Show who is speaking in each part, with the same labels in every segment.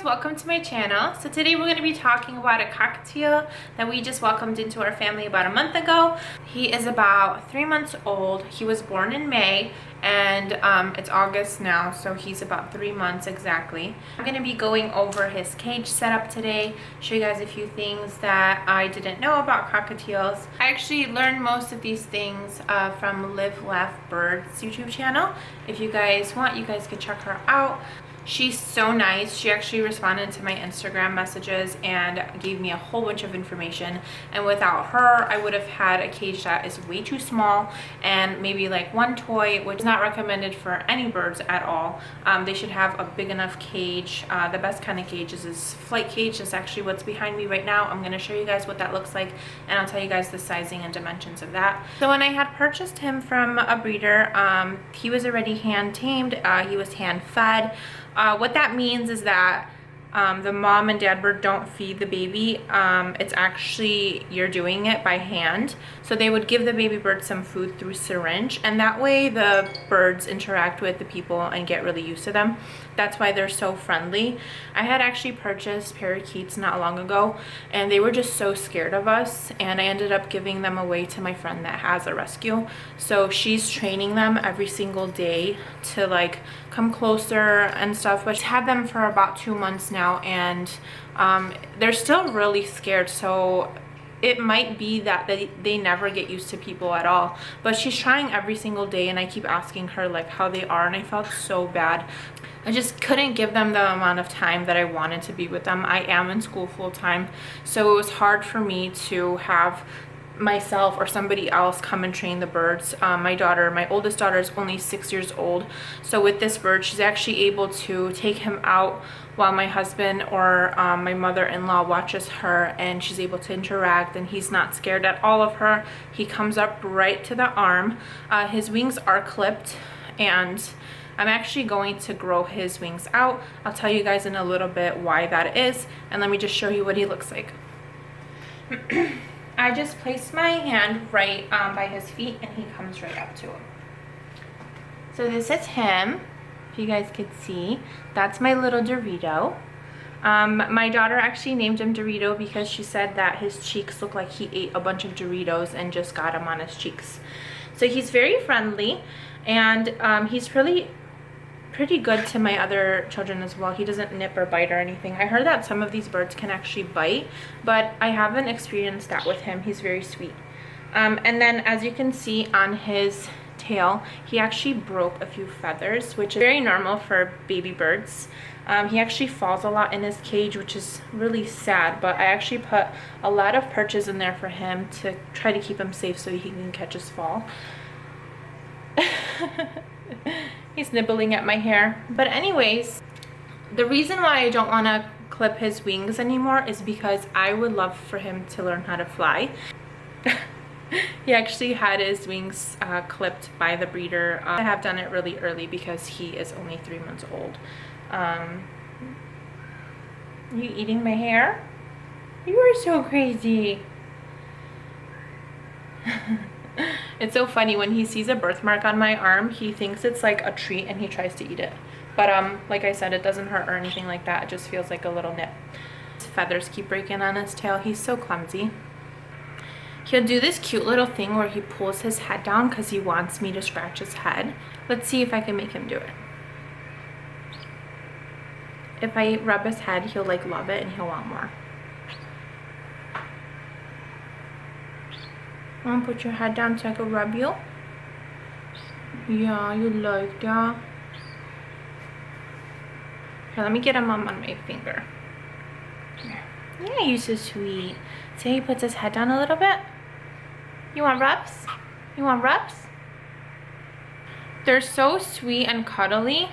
Speaker 1: welcome to my channel. So today we're going to be talking about a cockatiel that we just welcomed into our family about a month ago. He is about 3 months old. He was born in May and it's August now, so he's about 3 months exactly. I'm going to be going over his cage setup today, show you guys a few things that I didn't know about cockatiels. I actually learned most of these things from Live Laugh Birds YouTube channel. If you guys want, you guys could check her out. She's so nice. She actually responded to my Instagram messages and gave me a whole bunch of information, and without her I would have had a cage that is way too small and maybe like one toy, which is not recommended for any birds at all. They should have a big enough cage. The best kind of cage is this flight cage. That's actually what's behind me right now. I'm going to show you guys what that looks like, and I'll tell you guys the sizing and dimensions of that. So when I had purchased him from a breeder, he was already hand tamed. He was hand fed. What that means is that the mom and dad bird don't feed the baby. It's actually, you're doing it by hand. So they would give the baby bird some food through syringe, and that way the birds interact with the people and get really used to them. That's why they're so friendly. I had actually purchased parakeets not long ago, and they were just so scared of us, and I ended up giving them away to my friend that has a rescue. So she's training them every single day to like come closer and stuff, but she's had them for about 2 months now, and they're still really scared. So it might be that they never get used to people at all, but she's trying every single day, and I keep asking her like how they are, and I felt so bad. I just couldn't give them the amount of time that I wanted to be with them. I am in school full time, so it was hard for me to have myself or somebody else come and train the birds. My oldest daughter is only 6 years old, so with this bird she's actually able to take him out while my husband or my mother-in-law watches her, and she's able to interact, and he's not scared at all of her. He comes up right to the arm. His wings are clipped, and I'm actually going to grow his wings out. I'll tell you guys in a little bit why that is, and let me just show you what he looks like. I just placed my hand right by his feet, and he comes right up to him. So this is him, if you guys could see. That's my little Dorito. My daughter actually named him Dorito because she said that his cheeks look like he ate a bunch of Doritos and just got them on his cheeks. So he's very friendly, and he's really pretty good to my other children as well. He doesn't nip or bite or anything. I heard that some of these birds can actually bite, but I haven't experienced that with him. He's very sweet. And then as you can see on his tail, he actually broke a few feathers, which is very normal for baby birds. He actually falls a lot in his cage, which is really sad, but I actually put a lot of perches in there for him to try to keep him safe so he can catch his fall. He's nibbling at my hair. But anyways, the reason why I don't want to clip his wings anymore is because I would love for him to learn how to fly. He actually had his wings clipped by the breeder. I have done it really early because he is only 3 months old. You eating my hair? You are so crazy. It's so funny, when he sees a birthmark on my arm, he thinks it's like a treat and he tries to eat it. But like I said, it doesn't hurt or anything like that. It just feels like a little nip. His feathers keep breaking on his tail. He's so clumsy. He'll do this cute little thing where he pulls his head down because he wants me to scratch his head. Let's see if I can make him do it. If I rub his head, he'll like love it and he'll want more. Want to put your head down so I can rub you? Yeah, you like that? Here, let me get him on my finger. Here. Yeah, you're so sweet. See how he puts his head down a little bit? You want rubs? You want rubs? They're so sweet and cuddly.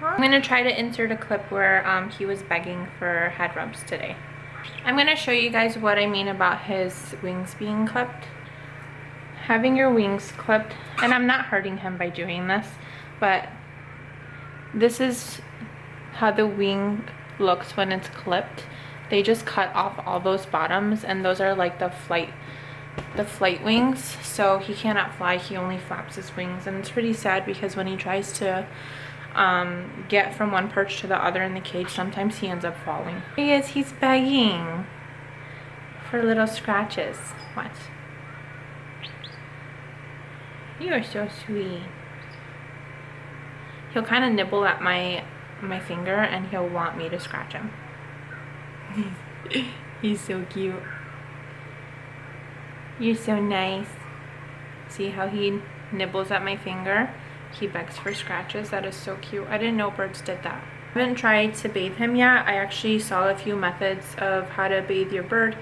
Speaker 1: I'm going to try to insert a clip where he was begging for head rubs today. I'm going to show you guys what I mean about his wings being clipped. Having your wings clipped, and I'm not hurting him by doing this, but this is how the wing looks when it's clipped. They just cut off all those bottoms, and those are like the flight wings, so he cannot fly. He only flaps his wings, and it's pretty sad because when he tries to get from one perch to the other in the cage, sometimes he ends up falling. He's begging for little scratches. Watch. You are so sweet. He'll kind of nibble at my finger and he'll want me to scratch him. He's so cute. You're so nice. See how he nibbles at my finger? He begs for scratches. That is so cute. I didn't know birds did that. I haven't tried to bathe him yet. I actually saw a few methods of how to bathe your bird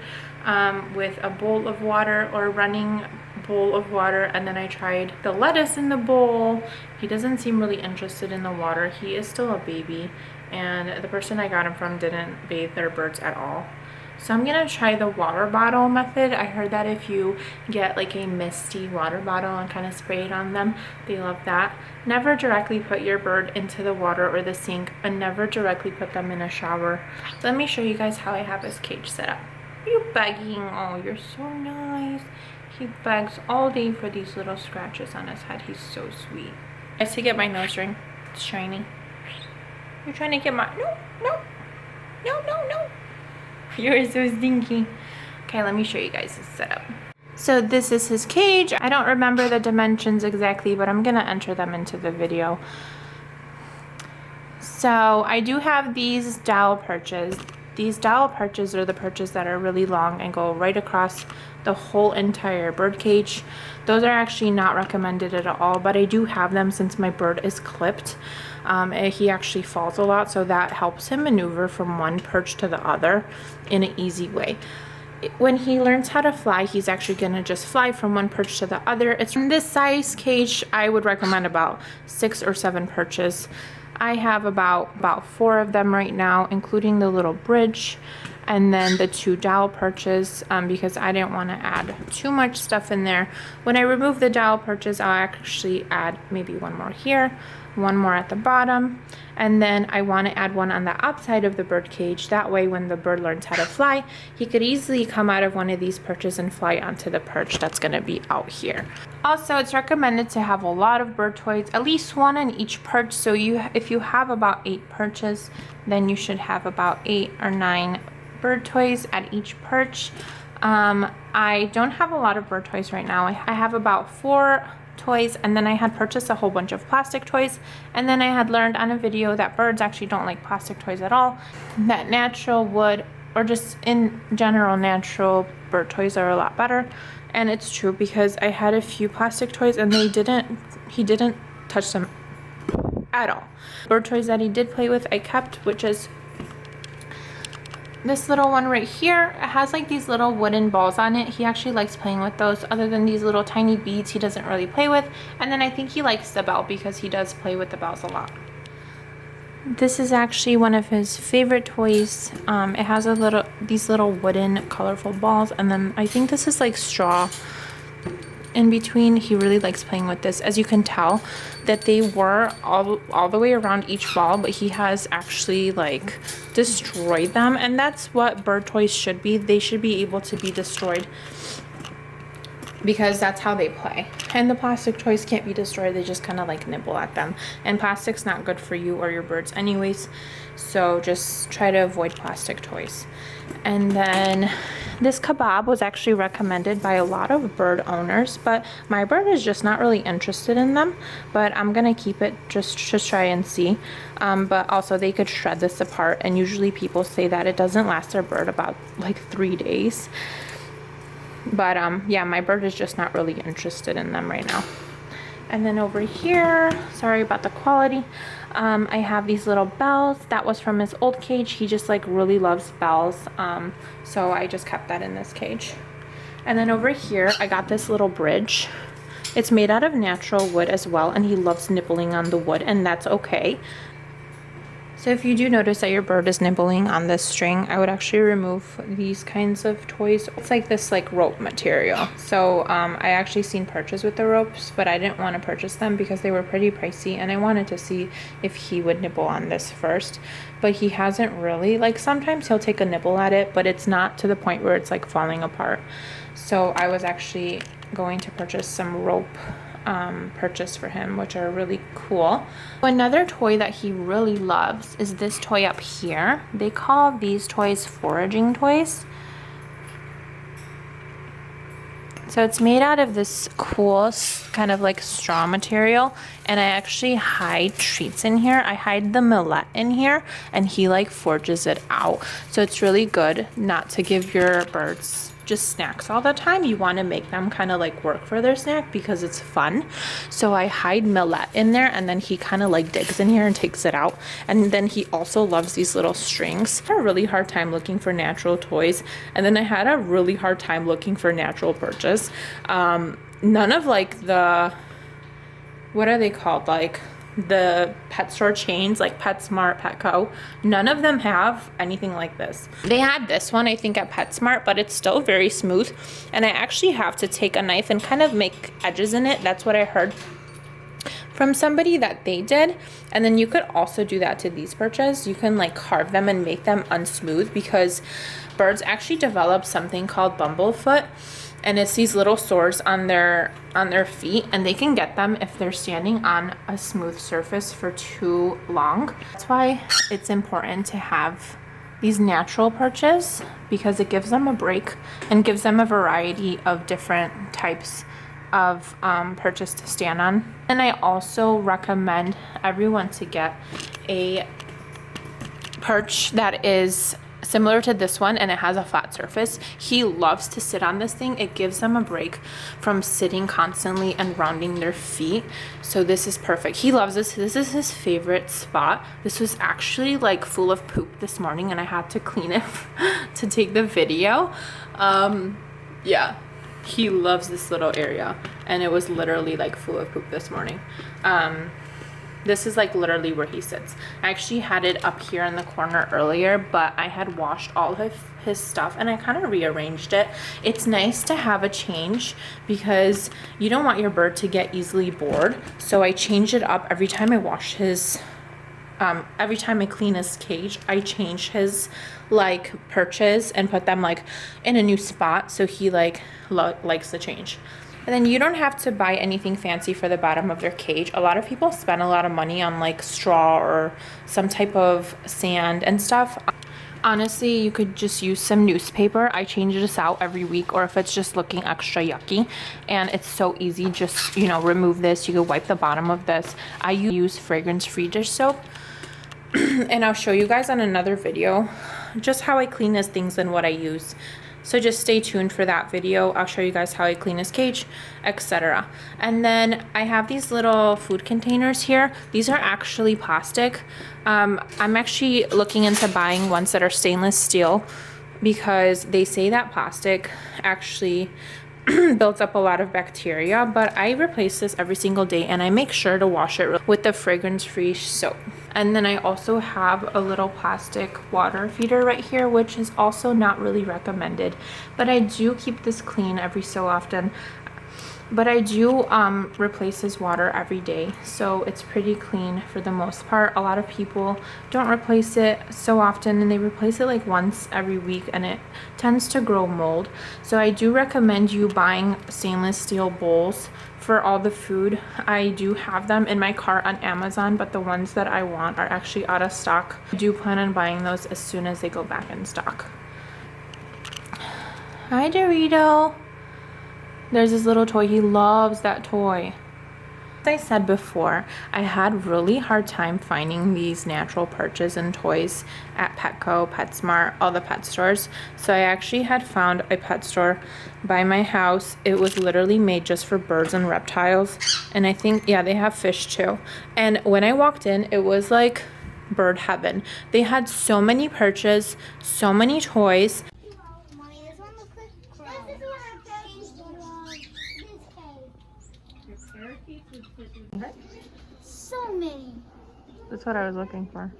Speaker 1: with a bowl of water or running bowl of water, and then I tried the lettuce in the bowl. He doesn't seem really interested in the water. He is still a baby, and the person I got him from didn't bathe their birds at all. So I'm gonna try the water bottle method. I heard that if you get like a misty water bottle and kind of spray it on them, they love that. Never directly put your bird into the water or the sink, and never directly put them in a shower. Let me show you guys how I have his cage set up. Are you begging? Oh, you're so nice. He begs all day for these little scratches on his head. He's so sweet. I have to get my nose ring. It's shiny. You're trying to get my... No, no, no, no, no. You're so stinky. Okay, let me show you guys his setup. So this is his cage. I don't remember the dimensions exactly, but I'm gonna enter them into the video. So I do have these dowel perches. These dowel perches are the perches that are really long and go right across the whole entire bird cage. Those are actually not recommended at all, but I do have them since my bird is clipped. He actually falls a lot, so that helps him maneuver from one perch to the other in an easy way. When he learns how to fly, he's actually gonna just fly from one perch to the other. It's from this size cage. I would recommend about 6 or 7 perches. I have about 4 of them right now, including the little bridge and then the 2 dowel perches, because I didn't want to add too much stuff in there. When I remove the dowel perches, I'll actually add maybe one more here, one more at the bottom, and then I want to add one on the outside of the bird cage. That way when the bird learns how to fly, he could easily come out of one of these perches and fly onto the perch that's going to be out here. Also, it's recommended to have a lot of bird toys, at least 1 in each perch. So if you have about 8 perches, then you should have about 8 or 9 bird toys at each perch. I don't have a lot of bird toys right now. I have about 4 toys, and then I had purchased a whole bunch of plastic toys, and then I had learned on a video that birds actually don't like plastic toys at all, that natural wood, or just in general natural bird toys are a lot better. And it's true, because I had a few plastic toys and he didn't touch them at all. Bird toys that he did play with I kept, which is this little one right here. It has like these little wooden balls on it. He actually likes playing with those. Other than these little tiny beads, he doesn't really play with. And then I think he likes the bell, because he does play with the bells a lot. This is actually one of his favorite toys. It has these little wooden colorful balls, and then I think this is like straw in between. He really likes playing with this. As you can tell that they were all the way around each ball, but he has actually like destroyed them, and that's what bird toys should be. They should be able to be destroyed, because that's how they play. And the plastic toys can't be destroyed. They just kind of like nibble at them, and plastic's not good for you or your birds anyways, so just try to avoid plastic toys. And then this kebab was actually recommended by a lot of bird owners, but my bird is just not really interested in them, but I'm gonna keep it just to try and see. But also they could shred this apart, and usually people say that it doesn't last their bird about like 3 days. But yeah, my bird is just not really interested in them right now. And then over here, sorry about the quality, I have these little bells. That was from his old cage. He just like really loves bells, so I just kept that in this cage. And then over here I got this little bridge. It's made out of natural wood as well, and he loves nibbling on the wood, and that's okay. So if you do notice that your bird is nibbling on this string, I would actually remove these kinds of toys. It's like this like rope material. So I actually seen perches with the ropes, but I didn't want to purchase them because they were pretty pricey, and I wanted to see if he would nibble on this first. But he hasn't really. Like sometimes he'll take a nibble at it, but it's not to the point where it's like falling apart. So I was actually going to purchase some rope purchased for him, which are really cool. Another toy that he really loves is this toy up here. They call these toys foraging toys. So it's made out of this cool kind of like straw material, and I actually hide treats in here. I hide the millet in here, and he like forges it out. So it's really good not to give your birds just snacks all the time. You want to make them kind of like work for their snack because it's fun. So I hide millet in there, and then he kind of like digs in here and takes it out. And then he also loves these little strings. I had a really hard time looking for natural toys, and then I had a really hard time looking for natural purchase. None of like the, what are they called, like the pet store chains like PetSmart, Petco, none of them have anything like this. They had this one I think at PetSmart, but it's still very smooth, and I actually have to take a knife and kind of make edges in it. That's what I heard from somebody that they did. And then you could also do that to these perches. You can like carve them and make them unsmooth, because birds actually develop something called bumblefoot, and it's these little sores on their feet, and they can get them if they're standing on a smooth surface for too long. That's why it's important to have these natural perches, because it gives them a break and gives them a variety of different types of perches to stand on. And I also recommend everyone to get a perch that is similar to this one, and it has a flat surface. He loves to sit on this thing. It gives them a break from sitting constantly and rounding their feet. So this is perfect. He loves this. This is his favorite spot. This was actually like full of poop this morning, and I had to clean it to take the video. Yeah, he loves this little area, and it was literally like full of poop this morning. This is like literally where he sits. I actually had it up here in the corner earlier, but I had washed all of his stuff and I kind of rearranged it. It's nice to have a change because you don't want your bird to get easily bored. So I change it up every time I wash his, every time I clean his cage, I change his like perches and put them like in a new spot. So he like likes the change. And then you don't have to buy anything fancy for the bottom of their cage. A lot of people spend a lot of money on like straw or some type of sand and stuff. Honestly, you could just use some newspaper. I change this out every week, or if it's just looking extra yucky. And it's so easy, just, you know, remove this. You could wipe the bottom of this. I use fragrance-free dish soap. And I'll show you guys on another video just how I clean his things and what I use. So just stay tuned for that video. I'll show you guys how I clean his cage, etc. And then I have these little food containers here. These are actually plastic. I'm actually looking into buying ones that are stainless steel, because they say that plastic actually builds up a lot of bacteria, but I replace this every single day, and I make sure to wash it with the fragrance-free soap. And then I also have a little plastic water feeder right here, which is also not really recommended, but I do keep this clean every so often. But I do replace his water every day, so it's pretty clean for the most part. A lot of people don't replace it so often, and they replace it like once every week, and it tends to grow mold. So I do recommend you buying stainless steel bowls for all the food. I do have them in my cart on Amazon, but the ones that I want are actually out of stock. I do plan on buying those as soon as they go back in stock. Hi, Dorito. There's this little toy. He loves that toy. As I said before, I had really hard time finding these natural perches and toys at Petco, PetSmart, all the pet stores. So I actually had found a pet store by my house. It was literally made just for birds and reptiles. And I think, yeah, they have fish too. And when I walked in, it was like bird heaven. They had so many perches, so many toys.
Speaker 2: So many.
Speaker 1: That's what I was looking for.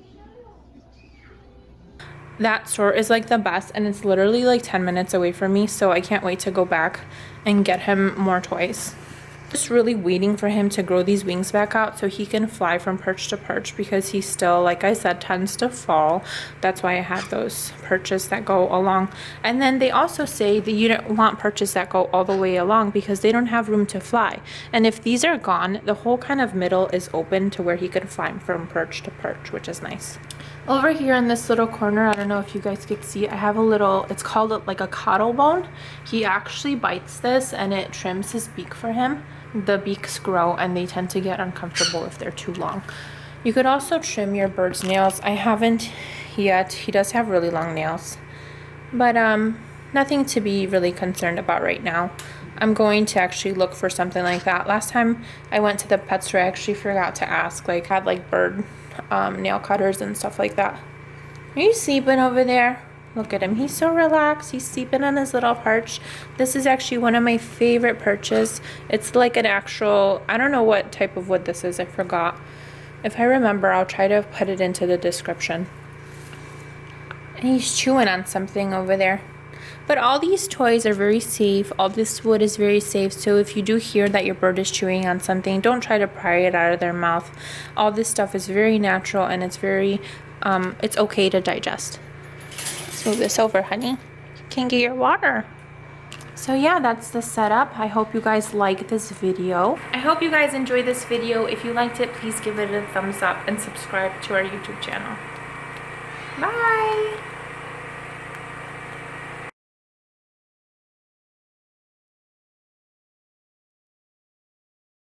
Speaker 1: That store is like the best, and it's literally like 10 minutes away from me, so I can't wait to go back and get him more toys. Just really waiting for him to grow these wings back out so he can fly from perch to perch, because he still, like I said, tends to fall. That's why I have those perches that go along. And then they also say that you don't want perches that go all the way along because they don't have room to fly. And if these are gone, the whole kind of middle is open to where he can fly from perch to perch, which is nice. Over here in this little corner, I don't know if you guys can see, I have a little, it's called like a caudal bone. He actually bites this and it trims his beak for him. The beaks grow and they tend to get uncomfortable if they're too long. You could also trim your bird's nails. I haven't yet. He does have really long nails, but nothing to be really concerned about right now. I'm going to actually look for something like that. Last time I went to the pet store, I actually forgot to ask, like, had like bird nail cutters and stuff like that. Are you sleeping over there? Look at him. He's so relaxed. He's sleeping on his little perch. This is actually one of my favorite perches. It's like an actual, I don't know what type of wood this is. I forgot. If I remember, I'll try to put it into the description. And he's chewing on something over there. But all these toys are very safe. All this wood is very safe. So if you do hear that your bird is chewing on something, don't try to pry it out of their mouth. All this stuff is very natural and it's very, it's okay to digest. Let's move this over, honey. You can get your water. So yeah, that's the setup. I hope you guys like this video. I hope you guys enjoyed this video. If you liked it, please give it a thumbs up and subscribe to our YouTube channel. Bye!